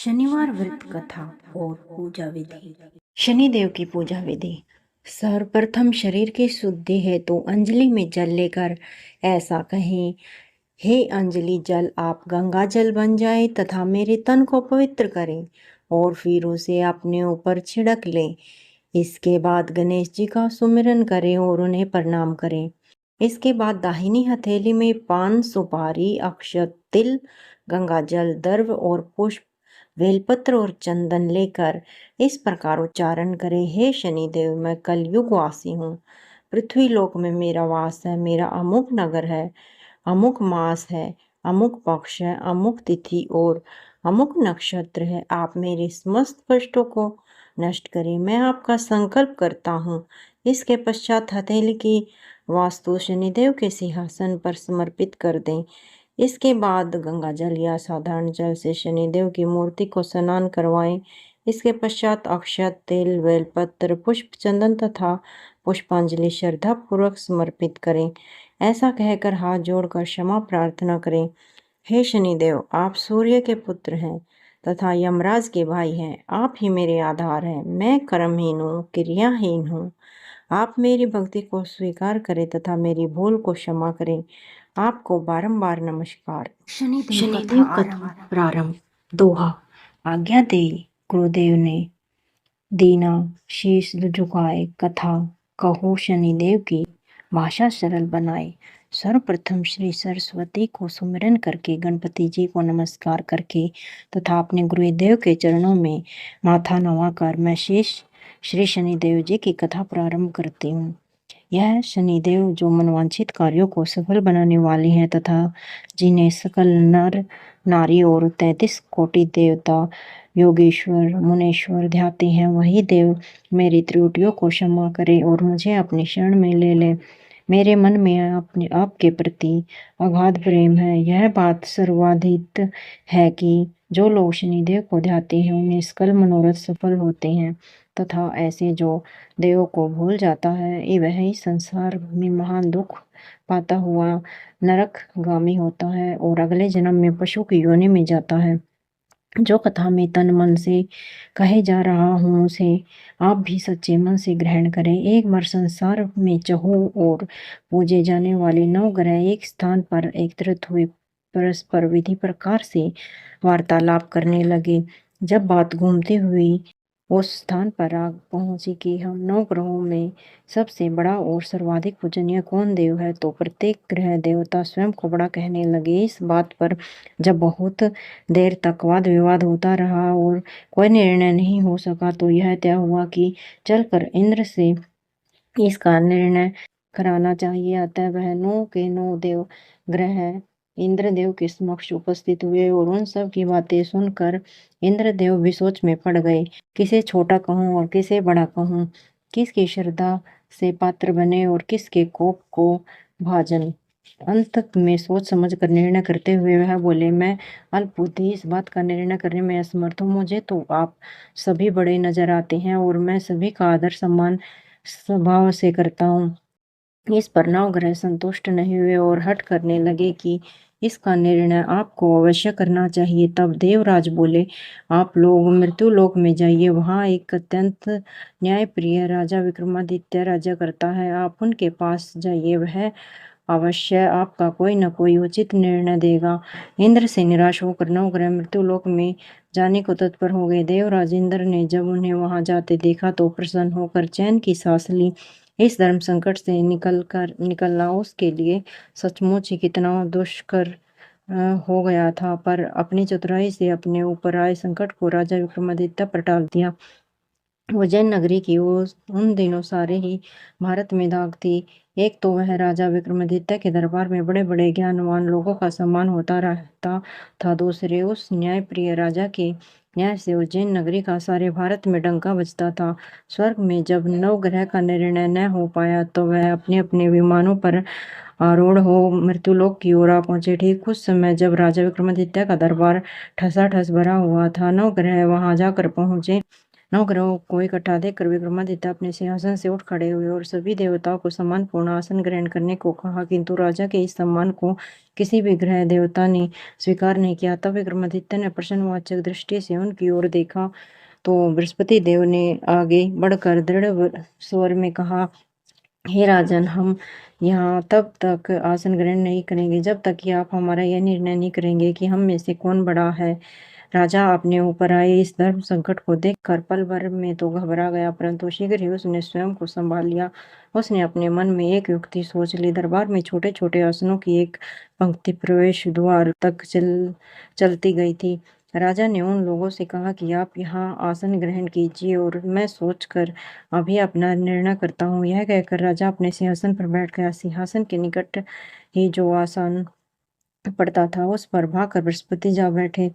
शनिवार व्रत कथा और पूजा विधि। शनिदेव की पूजा विधि। सर्वप्रथम शरीर की शुद्धि हेतु अंजलि में जल लेकर ऐसा कहें, हे अंजलि जल आप गंगा जल बन जाए तथा मेरे तन को पवित्र करें और फिर उसे अपने ऊपर छिड़क लें। इसके बाद गणेश जी का सुमिरन करें और उन्हें प्रणाम करें। इसके बाद दाहिनी हथेली में पान, सुपारी, अक्षत, तिल, गंगा जल, दर्भ और पुष्प, बेलपत्र और चंदन लेकर इस प्रकार उच्चारण करें, हे शनिदेव मैं कलयुग वासी हूँ। पृथ्वी लोक में मेरा वास है, मेरा अमुक नगर है, अमुक मास है, अमुक पक्ष है, अमुक तिथि और अमुक नक्षत्र है। आप मेरे समस्त कष्टों को नष्ट करें, मैं आपका संकल्प करता हूँ। इसके पश्चात हथेली की वास्तु शनिदेव के सिंहासन पर समर्पित कर दें। इसके बाद गंगा जल या साधारण जल से शनिदेव की मूर्ति को स्नान करवाएं। इसके पश्चात अक्षत, तेल, बेलपत्र, पुष्प, चंदन तथा पुष्पांजलि श्रद्धा पूर्वक समर्पित करें। ऐसा कहकर हाथ जोड़कर क्षमा प्रार्थना करें, हे शनिदेव आप सूर्य के पुत्र हैं तथा यमराज के भाई हैं। आप ही मेरे आधार हैं। मैं कर्महीन हूँ, क्रियाहीन हूँ। आप मेरी भक्ति को स्वीकार करें तथा मेरी भूल को क्षमा करें। आपको बारंबार नमस्कार। शनिदेव कथा प्रारंभ। दोहा। आज्ञा दे गुरुदेव ने दीना शीश झुकाए, कथा कहो शनिदेव की भाषा सरल बनाए। सर्वप्रथम श्री सरस्वती को सुमिरन करके, गणपति जी को नमस्कार करके तथा अपने गुरुदेव के चरणों में माथा नवाकर मैं शेष श्री शनिदेव जी की कथा प्रारंभ करती हूँ। यह शनिदेव जो मनवांछित कार्यों को सफल बनाने वाले हैं तथा जिन्हें सकल नर नारी और 33 कोटि देवता योगेश्वर मुनेश्वर ध्याते हैं, वही देव मेरी त्रुटियों को क्षमा करे और मुझे अपनी शरण में ले ले। मेरे मन में अपने आपके प्रति अगाध प्रेम है। यह बात सर्वाधिक है कि जो लोग शनिदेव को ध्याते हैं उन्हें सकल मनोरथ सफल होते हैं तथा ऐसे जो देव को भूल जाता है वह ही संसार में महान दुख पाता हुआ नरकगामी होता है और अगले जन्म में पशु की योनि में जाता है। जो कथा में तन मन से कहे जा रहा हूँ उसे आप भी सच्चे मन से ग्रहण करें। एक बार संसार में चहु और पूजे जाने वाले 9 ग्रह एक स्थान पर एकत्रित हुए परस्पर विधि प्रकार से वार्तालाप करने लगे। जब बात घूमती हुई उस स्थान पर आ पहुंची कि हम 9 ग्रहों में सबसे बड़ा और सर्वाधिक पूजनीय कौन देव है, तो प्रत्येक ग्रह देवता स्वयं को बड़ा कहने लगे। इस बात पर जब बहुत देर तक वाद विवाद होता रहा और कोई निर्णय नहीं हो सका तो यह तय हुआ कि चलकर इंद्र से इसका निर्णय कराना चाहिए। अतः वह 9 के 9 देव ग्रह इंद्रदेव के समक्ष उपस्थित हुए और उन सब की बातें सुनकर इंद्रदेव भी सोच में पड़ गए, किसे छोटा कहूँ और किसे बड़ा कहूँ, किसकी श्रद्धा से पात्र बने और किसके कोप को भाजन। अंत में सोच समझ कर निर्णय करते हुए वह बोले, मैं अल्पबुद्धि इस बात का निर्णय करने में असमर्थ हूँ। मुझे तो आप सभी बड़े नजर आते हैं और मैं सभी का आदर सम्मान स्वभाव से करता हूँ। इस पर 9 ग्रह संतुष्ट नहीं हुए और हठ करने लगे कि इसका निर्णय आपको अवश्य करना चाहिए। तब देवराज बोले, आप लोग मृत्यु लोक में जाइए, वहाँ एक अत्यंत न्यायप्रिय राजा विक्रमादित्य राज्य करता है। आप उनके पास जाइए, वह अवश्य आपका कोई न कोई उचित निर्णय देगा। इंद्र से निराश होकर 9 ग्रह मृत्यु लोक में जाने को तत्पर हो गए। देवराज इंद्र ने जब उन्हें वहां जाते देखा तो प्रसन्न होकर चैन की सांस ली। इस धर्म संकट से निकलना उसके लिए सचमुच ही कितना दुष्कर हो गया था, पर अपनी चतुराई से अपने ऊपर आए संकट को राजा विक्रमादित्य पर टाल दिया। उज्जैन नगरी की उन दिनों सारे ही भारत में दाग थी। एक तो वह राजा विक्रमादित्य के दरबार में बड़े बड़े ज्ञानवान लोगों का सम्मान होता रहता था। दूसरे उस न्यायप्रिय राजा के न्याय से उज्जैन नगरी का सारे भारत में डंका बजता था। स्वर्ग में जब 9 ग्रह का निर्णय न हो पाया तो वह अपने अपने विमानों पर आरूढ़ हो मृत्युलोक की ओर आ पहुंचे। ठीक उस समय जब राजा विक्रमादित्य का दरबार ठसाठस भरा हुआ था, 9 ग्रह वहां जाकर पहुंचे। नवग्रहों को इकट्ठा देखकर विक्रमादित्य अपने सिंहासन से उठ खड़े हुए और सभी देवताओं को सम्मानपूर्ण आसन ग्रहण करने को कहा, किंतु राजा के इस सम्मान को किसी भी ग्रह देवता ने स्वीकार नहीं किया। तब विक्रमादित्य ने प्रश्नवाचक दृष्टि से उनकी ओर देखा तो बृहस्पति देव ने आगे बढ़कर दृढ़ स्वर में कहा, हे राजन, हम यहाँ तब तक आसन ग्रहण नहीं करेंगे जब तक कि आप हमारा यह निर्णय नहीं करेंगे कि हम में से कौन बड़ा है। राजा अपने ऊपर आए इस धर्म संकट को देखकर पल भर में तो घबरा गया, परंतु शीघ्र ही उसने स्वयं को संभाल लिया। उसने अपने मन में एक युक्ति सोच ली। दरबार में छोटे छोटे आसनों की एक पंक्ति प्रवेश द्वार तक चलती गई थी। राजा ने उन लोगों से कहा कि आप यहाँ आसन ग्रहण कीजिए और मैं सोचकर अभी अपना निर्णय करता हूँ। यह कहकर राजा अपने सिंहासन पर बैठ गया। सिंहासन के निकट ही जो आसन पड़ता था उस पर भागकर बृहस्पति जा बैठे।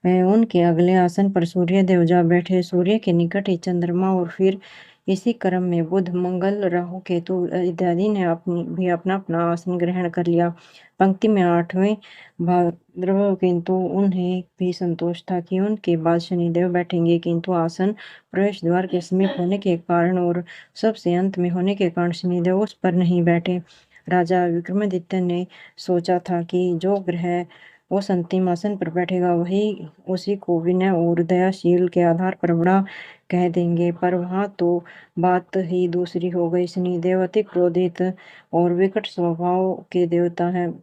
उनके अगले आसन पर सूर्य देव जा बैठे। सूर्य के निकट ही चंद्रमा और फिर इसी क्रम में बुध, मंगल, राहु, केतु इत्यादि ने अपना अपना आसन ग्रहण कर लिया। पंक्ति में 8वें भाद्रव, किंतु उन्हें भी संतोष था कि उनके बाद शनिदेव बैठेंगे, किंतु आसन प्रवेश द्वार के समीप होने के कारण और सबसे अंत में होने के कारण शनिदेव उस पर नहीं बैठे। राजा विक्रमादित्य ने सोचा था कि जो ग्रह उस अंतिम आसन पर बैठेगा वही उसी को विनय और दयाशील के आधार पर बड़ा कह देंगे, पर वहां तो बात ही दूसरी हो गई। शनिदेव अति क्रोधित और विकट स्वभाव के देवता हैं।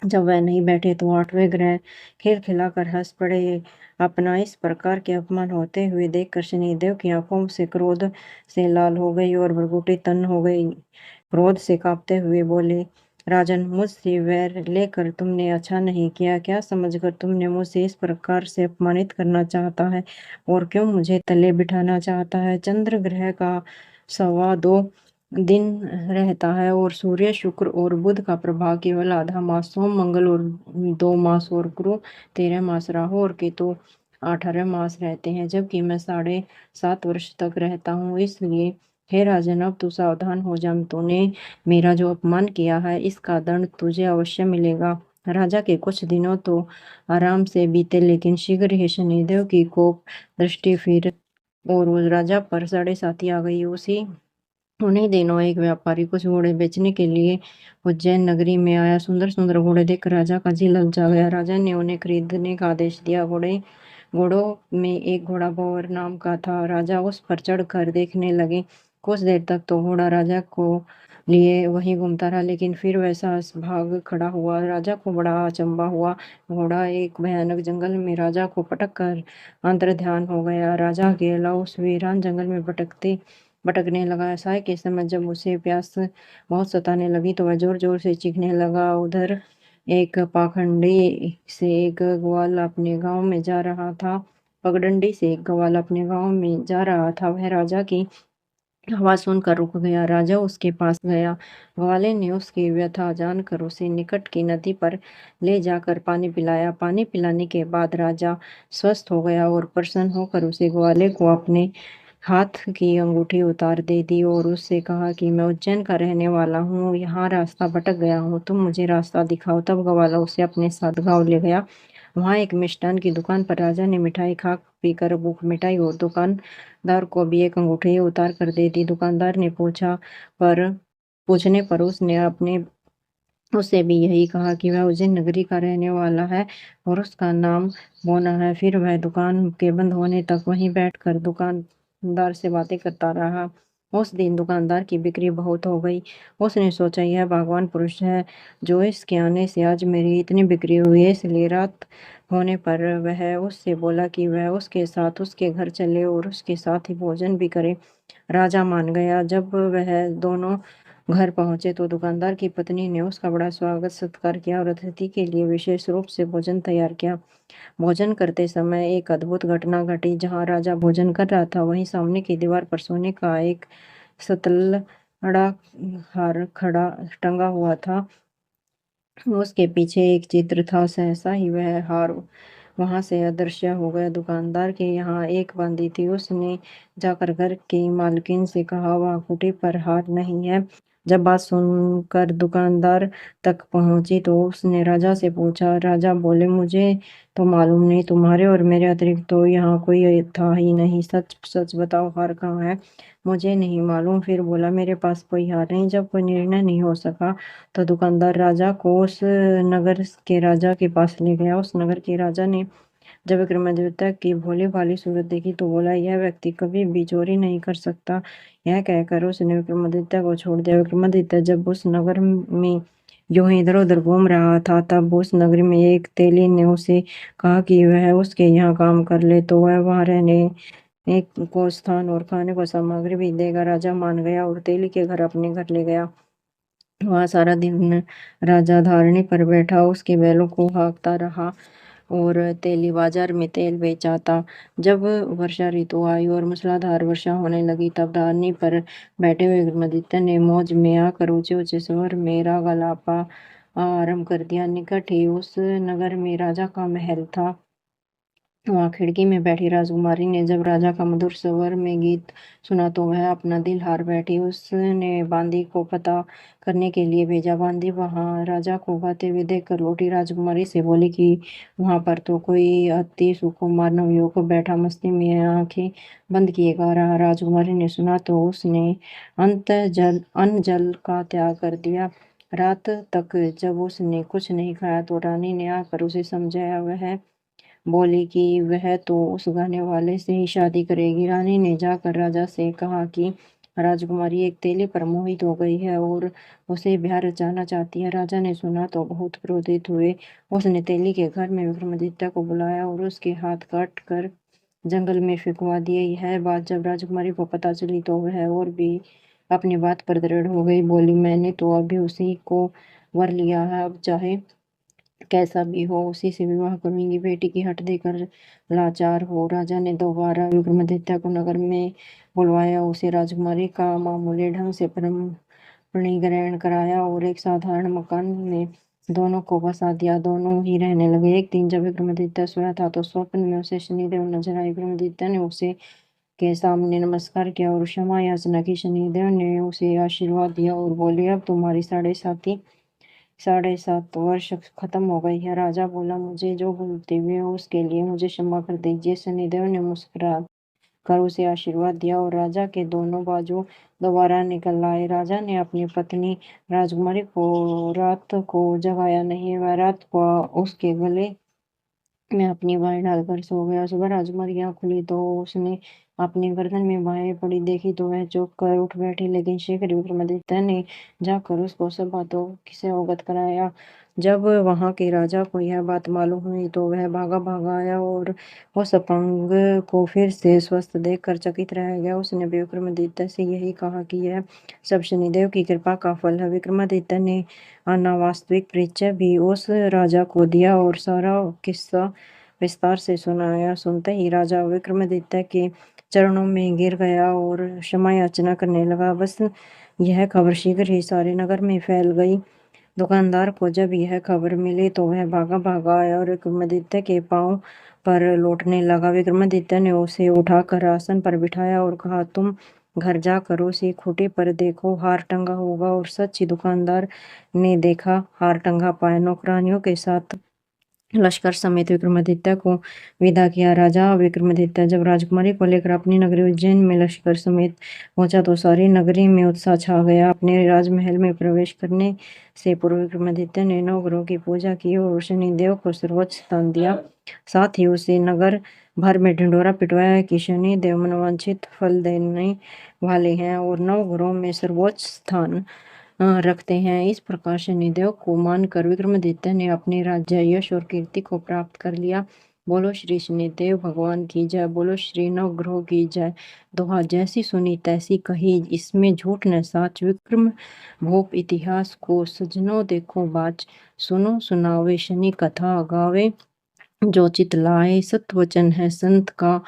जब वह नहीं बैठे तो 8वें ग्रह खिलखिलाकर हंस पड़े। अपना इस प्रकार के अपमान होते हुए देखकर शनिदेव की आंखों से क्रोध से लाल हो गई और भ्रुकुटी तन हो गई। क्रोध से कांपते हुए बोले, राजन, मुझसे वैर लेकर तुमने अच्छा नहीं किया। क्या समझकर तुमने मुझसे इस प्रकार से अपमानित करना चाहता है और क्यों मुझे तले बिठाना चाहता है। चंद्र ग्रह का 2.25 दिन रहता है और सूर्य, शुक्र और बुध का प्रभाव केवल आधा मास, सोम, मंगल और 2 मास और गुरु 13 मास, राहु और केतु 18 मास रहते हैं, जबकि मैं 7.5 वर्ष तक रहता हूँ। इसलिए हे राजन, अब तू सावधान हो जा। तूने मेरा जो अपमान किया है इसका दंड तुझे अवश्य मिलेगा। राजा के कुछ दिनों तो आराम से बीते, लेकिन शीघ्र ही शनिदेव की कोप दृष्टि फिर और उस राजा पर 7.5 आ गई। उन्हीं दिनों एक व्यापारी कुछ घोड़े बेचने के लिए उज्जैन नगरी में आया। सुंदर सुंदर घोड़े देखकर राजा का जी ललचा गया। राजा ने उन्हें खरीदने का आदेश दिया। घोड़ों में एक घोड़ा भंवर नाम का था। राजा उस पर चढ़कर देखने लगे। कुछ देर तक तो घोड़ा राजा को लिए वहीं घूमता रहा, लेकिन फिर वैसा भाग खड़ा हुआ। राजा को बड़ा अचंभा हुआ। घोड़ा एक भयानक जंगल में राजा को पटक कर अंतर्ध्यान हो गया। राजा अकेला उस वीरान जंगल में भटकने लगा। साय के समय जब उसे प्यास बहुत सताने लगी तो वह जोर जोर से चीखने लगा। उधर एक पाखंडी से एक ग्वाल अपने गांव में जा रहा था। पगडंडी से एक ग्वाल अपने गांव में जा रहा था। वह राजा की आवाज सुनकर रुक गया। राजा उसके पास गया। ग्वाले ने उसकी व्यथा जानकर उसे निकट की नदी पर ले जाकर पानी पिलाया। पानी पिलाने के बाद राजा स्वस्थ हो गया और प्रसन्न होकर उसे ग्वाले को अपने हाथ की अंगूठी उतार दे दी और उससे कहा कि मैं उज्जैन का रहने वाला हूँ, यहाँ रास्ता भटक गया हूँ, तुम मुझे रास्ता दिखाओ। तब ग्वाला उसे अपने साथ गाँव ले गया। वहाँ एक मिष्ठान की दुकान पर राजा ने मिठाई खा पीकर भूख मिटाई और दुकानदार को भी एक अंगूठी उतार कर दे दी। दुकानदार ने पूछने पर उसने अपने उससे भी यही कहा कि वह उज्जैन नगरी का रहने वाला है और उसका नाम मोना है। फिर वह दुकान के बंद होने तक वहीं बैठकर दुकानदार से बातें करता रहा। उस दिन दुकानदार की बिक्री बहुत हो गई। उसने सोचा, यह भगवान पुरुष है जो इसके आने से आज मेरी इतनी बिक्री हुई है। इसलिए रात होने पर वह उससे बोला कि वह उसके साथ उसके घर चले और उसके साथ ही भोजन भी करे। राजा मान गया। जब वह दोनों घर पहुंचे तो दुकानदार की पत्नी ने उसका बड़ा स्वागत सत्कार किया और अतिथि के लिए विशेष रूप से भोजन तैयार किया। भोजन करते समय एक अद्भुत घटना घटी। जहां राजा भोजन कर रहा था वहीं सामने की दीवार पर सोने का एक सतलड़ा हार खड़ा टंगा हुआ था। उसके पीछे एक चित्र था। सहसा ही वह हार वहां से अदृश्य हो गया। दुकानदार के यहाँ एक बंदी थी। उसने जाकर घर की मालकिन से कहा, वह अंगूठी पर हार नहीं है। जब बात सुनकर दुकानदार तक पहुंची तो उसने राजा से पूछा। राजा बोले, मुझे तो मालूम नहीं, तुम्हारे और मेरे अतिरिक्त तो यहाँ कोई था ही नहीं। सच सच बताओ, हार कहाँ है? मुझे नहीं मालूम। फिर बोला, मेरे पास कोई हार नहीं। जब कोई निर्णय नहीं हो सका तो दुकानदार राजा को उस नगर के राजा के पास ले गया। उस नगर के राजा ने जब विक्रमादित्य की भोली भाली सूरत देखी तो बोला, यह व्यक्ति कभी भी चोरी नहीं कर सकता। यह कहकर उसने विक्रमादित्य को छोड़ दिया। विक्रमादित्य जब उस नगर में यूं ही इधर उधर घूम रहा था, तब उस नगरी में एक तेली ने उसे कहा कि वह उसके यहाँ काम कर ले तो वह वहाँ रहने एक को स्थान और खाने को सामग्री भी देगा। राजा मान गया और तेली के घर अपने घर ले गया। वहाँ सारा दिन राजा धारणी पर बैठा उसके बैलों को हाँकता रहा और तेली बाजार में तेल बेचाता। जब वर्षा ऋतु आई और मूसलाधार वर्षा होने लगी, तब धारणी पर बैठे हुए विक्रमादित्य ने मौज में आकर ऊंचे ऊंचे स्वर में राग अलापा आरंभ कर दिया। निकट ही उस नगर में राजा का महल था। वहां खिड़की में बैठी राजकुमारी ने जब राजा का मधुर स्वर में गीत सुना तो वह अपना दिल हार बैठी। उसने बांदी को पता करने के लिए भेजा। बांदी वहां राजा को गाते हुए देखकर लौटी। राजकुमारी से बोली कि वहां पर तो कोई अति सुकुमार नवयुवक बैठा मस्ती में आंखें बंद किए गा रहा। राजकुमारी ने सुना तो उसने अन्न जल का त्याग कर दिया। रात तक जब उसने कुछ नहीं खाया तो रानी ने आकर उसे समझाया। वह बोली कि वह तो उस गाने वाले से ही शादी करेगी। रानी ने जाकर राजा से कहा कि राजकुमारी एक तेले पर मोहित हो गई है और उसे ब्याह रचाना चाहती है। राजा ने सुना तो बहुत क्रोधित हुए। उसने तेली के घर में विक्रमादित्य को बुलाया और उसके हाथ काट कर जंगल में फेंकवा दिए। यह बात जब राजकुमारी को पता चली तो वह और भी अपनी बात पर दृढ़ हो गई। बोली, मैंने तो अभी उसी को वर लिया है, अब चाहे कैसा भी हो उसी से विवाह करूंगी। बेटी की हट देकर लाचार हो। राजा ने दोबारा विक्रमादित्य को नगर में बुलवाया, उसे राजकुमारी का मामूली ढंग से परिग्रहण कराया और एक साधारण मकान में दोनों को बसा दिया। दोनों ही रहने लगे। एक दिन जब विक्रमादित्य सोया था तो स्वप्न में उसे शनिदेव नजर आए। विक्रमादित्य ने उसे के सामने नमस्कार किया और क्षमा याचना की। शनिदेव ने उसे आशीर्वाद दिया और बोले, अब तुम्हारी 7.5 वर्ष खत्म हो गई है। राजा बोला, मुझे जो भूलते हुए हो उसके लिए मुझे क्षमा कर दीजिए। शनिदेव ने मुस्कुरा कर उसे आशीर्वाद दिया और राजा के दोनों बाजू दोबारा निकल आए। राजा ने अपनी पत्नी राजकुमारी को रात को जगाया नहीं। वह रात को उसके गले में अपनी बाहें डालकर सो गया। सुबह राजकुमारी की आंख खुली तो उसने अपनी गर्दन में बाहें पड़ी देखी तो वह चौंक कर उठ बैठी। लेकिन शीघ्र विक्रमादित्य ने जाकर उसको सब बातों से अवगत कराया। जब वहां के राजा को यह बात मालूम हुई तो वह भागा भागा आया और उस अपंग को फिर से स्वस्थ देखकर चकित रह गया। उसने विक्रमादित्य से यही कहा कि यह सब शनिदेव की कृपा का फल है। विक्रमादित्य ने अनावास्तविक परिचय भी उस राजा को दिया और सारा किस्सा विस्तार से सुनाया। सुनते ही राजा विक्रमादित्य के चरणों में गिर गया और क्षमा याचना करने लगा। बस यह खबर शीघ्र ही सारे नगर में फैल गई। दुकानदार को जब यह खबर मिली तो वह भागा भागा आया और विक्रमादित्य के पांव पर लौटने लगा। विक्रमादित्य ने उसे उठाकर आसन पर बिठाया और कहा, तुम घर जाकर उसी खूंटी पर देखो, हार टंगा होगा। और सच ही दुकानदार ने देखा, हार टंगा पाया। नौकरानियों के साथ लश्कर समेत विक्रमादित्य को विदा किया। राजा विक्रमादित्य जब राजकुमारी को लेकर अपनी नगरी उज्जैन में लश्कर समेत पहुंचा तो सारी नगरी में उत्साह छा गया। अपने राजमहल में प्रवेश करने से पूर्व विक्रमादित्य ने नवग्रहों की पूजा की और शनिदेव को सर्वोच्च स्थान दिया। साथ ही उसे नगर भर में ढिंढोरा पिटवाया कि शनिदेव मनवांछित फल देने वाले हैं और नवग्रहों में सर्वोच्च स्थान रखते हैं। इस प्रकार शनिदेव को मानकर विक्रमादित्य ने अपने राज्य, यश और कीर्ति को प्राप्त कर लिया। बोलो श्री शनिदेव भगवान की जय। बोलो श्री नवग्रह की जय। दोहा, जैसी सुनी तैसी कही, इसमें झूठ न साच। विक्रम भूप इतिहास को सजनो देखो बाच। सुनो सुनावे शनि कथा गावे, जो चित लाए सत वचन है संत का।